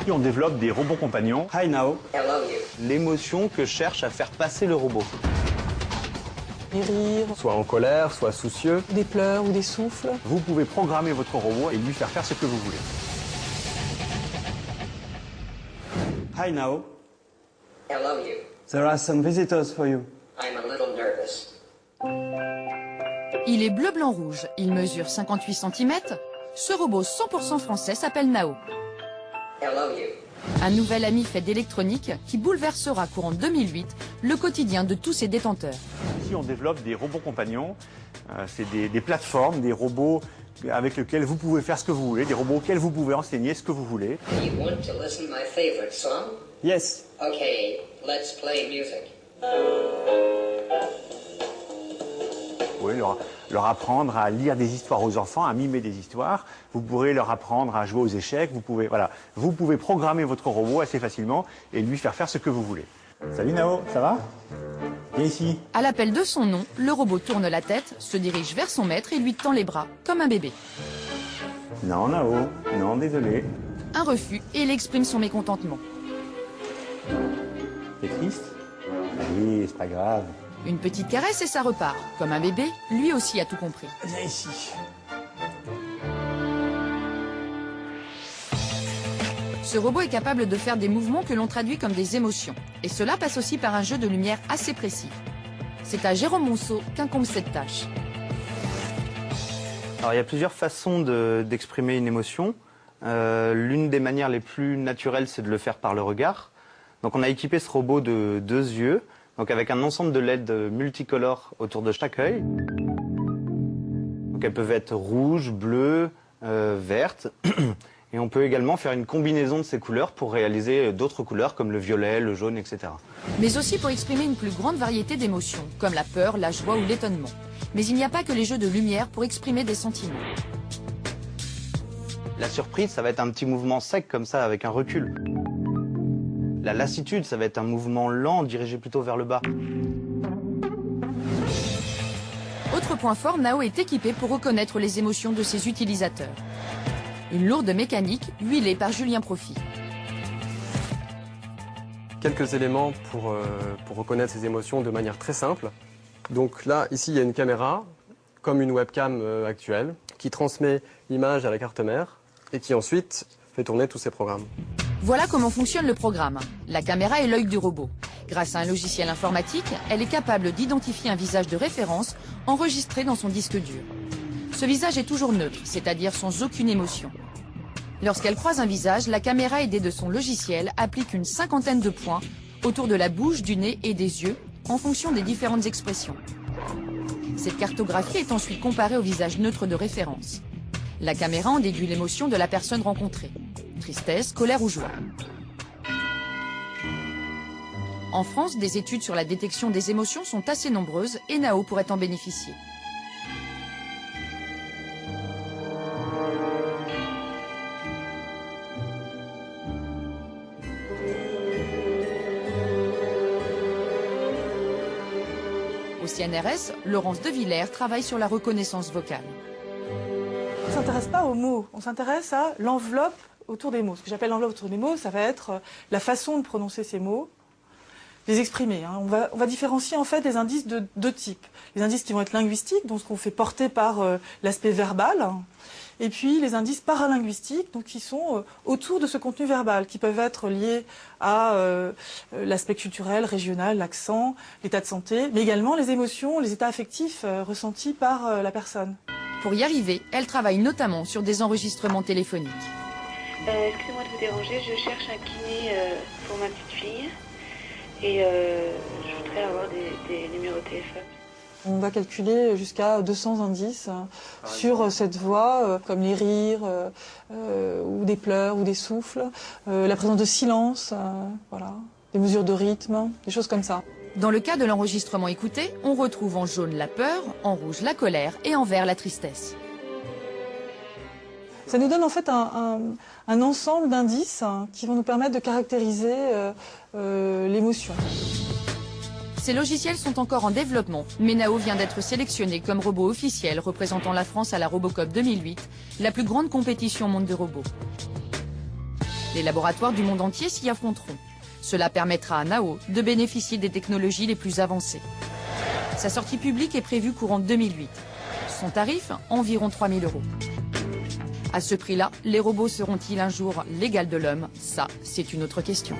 Puis on développe des robots compagnons. Hi Nao. L'émotion que cherche à faire passer le robot. Des rires, Soit en colère, soit soucieux. des pleurs ou des souffles. Vous pouvez programmer votre robot et lui faire faire ce que vous voulez. Hi Nao. Hello, you. There are some visitors for you. I'm a little nervous. Il est bleu, blanc, rouge. Il mesure 58 cm. Ce robot 100% français s'appelle Nao. Hello, you. Un nouvel ami fait d'électronique qui bouleversera courant 2008 le quotidien de tous ses détenteurs. Ici, on développe des robots compagnons. C'est des plateformes, des robots avec lesquels vous pouvez faire ce que vous voulez, des robots auxquels vous pouvez enseigner ce que vous voulez. Do you want to listen to my favorite song? Yes. Okay, let's play music. Vous pouvez leur apprendre à lire des histoires aux enfants, à mimer des histoires. Vous pourrez leur apprendre à jouer aux échecs. Vous pouvez programmer votre robot assez facilement et lui faire faire ce que vous voulez. Salut Nao, ça va? Viens ici. À l'appel de son nom, le robot tourne la tête, se dirige vers son maître et lui tend les bras, comme un bébé. Non, Nao, non, désolé. Un refus et il exprime son mécontentement. T'es triste? Allez, c'est pas grave. Une petite caresse et ça repart. Comme un bébé, lui aussi a tout compris. Viens ici. Ce robot est capable de faire des mouvements que l'on traduit comme des émotions. Et cela passe aussi par un jeu de lumière assez précis. C'est à Jérôme Monceau qu'incombe cette tâche. Alors il y a plusieurs façons d'exprimer une émotion. L'une des manières les plus naturelles, c'est de le faire par le regard. Donc on a équipé ce robot de 2 yeux, donc avec un ensemble de LED multicolores autour de chaque œil. Donc elles peuvent être rouges, bleues, vertes. Et on peut également faire une combinaison de ces couleurs pour réaliser d'autres couleurs comme le violet, le jaune, etc. Mais aussi pour exprimer une plus grande variété d'émotions, comme la peur, la joie ou l'étonnement. Mais il n'y a pas que les jeux de lumière pour exprimer des sentiments. La surprise, ça va être un petit mouvement sec comme ça, avec un recul. La lassitude, ça va être un mouvement lent, dirigé plutôt vers le bas. Autre point fort, Nao est équipé pour reconnaître les émotions de ses utilisateurs. Une lourde mécanique, huilée par Julien Profit. Quelques éléments pour reconnaître ces émotions de manière très simple. Donc là, ici, il y a une caméra, comme une webcam actuelle, qui transmet l'image à la carte mère et qui ensuite fait tourner tous ces programmes. Voilà comment fonctionne le programme. La caméra est l'œil du robot. Grâce à un logiciel informatique, elle est capable d'identifier un visage de référence enregistré dans son disque dur. Ce visage est toujours neutre, c'est-à-dire sans aucune émotion. Lorsqu'elle croise un visage, la caméra aidée de son logiciel applique une 50aine de points autour de la bouche, du nez et des yeux en fonction des différentes expressions. Cette cartographie est ensuite comparée au visage neutre de référence. La caméra en déduit l'émotion de la personne rencontrée. Tristesse, colère ou joie. En France, des études sur la détection des émotions sont assez nombreuses et Nao pourrait en bénéficier. Au CNRS, Laurence De Villers travaille sur la reconnaissance vocale. On ne s'intéresse pas aux mots, on s'intéresse à l'enveloppe autour des mots. Ce que j'appelle l'enveloppe autour des mots, ça va être la façon de prononcer ces mots, les exprimer. On va différencier en fait des indices de 2 types. Les indices qui vont être linguistiques, donc ce qu'on fait porter par l'aspect verbal, et puis les indices paralinguistiques, donc qui sont autour de ce contenu verbal, qui peuvent être liés à l'aspect culturel, régional, l'accent, l'état de santé, mais également les émotions, les états affectifs ressentis par la personne. Pour y arriver, elle travaille notamment sur des enregistrements téléphoniques. Excusez-moi de vous déranger, je cherche un kiné pour ma petite fille et je voudrais avoir des numéros de téléphone. On va calculer jusqu'à 200 indices sur cette voix, comme les rires, ou des pleurs, ou des souffles, la présence de silence, voilà, des mesures de rythme, des choses comme ça. Dans le cas de l'enregistrement écouté, on retrouve en jaune la peur, en rouge la colère et en vert la tristesse. Ça nous donne en fait un ensemble d'indices qui vont nous permettre de caractériser l'émotion. Ces logiciels sont encore en développement, mais Nao vient d'être sélectionné comme robot officiel représentant la France à la Robocop 2008, la plus grande compétition au monde de robots. Les laboratoires du monde entier s'y affronteront. Cela permettra à Nao de bénéficier des technologies les plus avancées. Sa sortie publique est prévue courant 2008. Son tarif, environ 3 000 €. À ce prix-là, les robots seront-ils un jour l'égal de l'homme? Ça, c'est une autre question.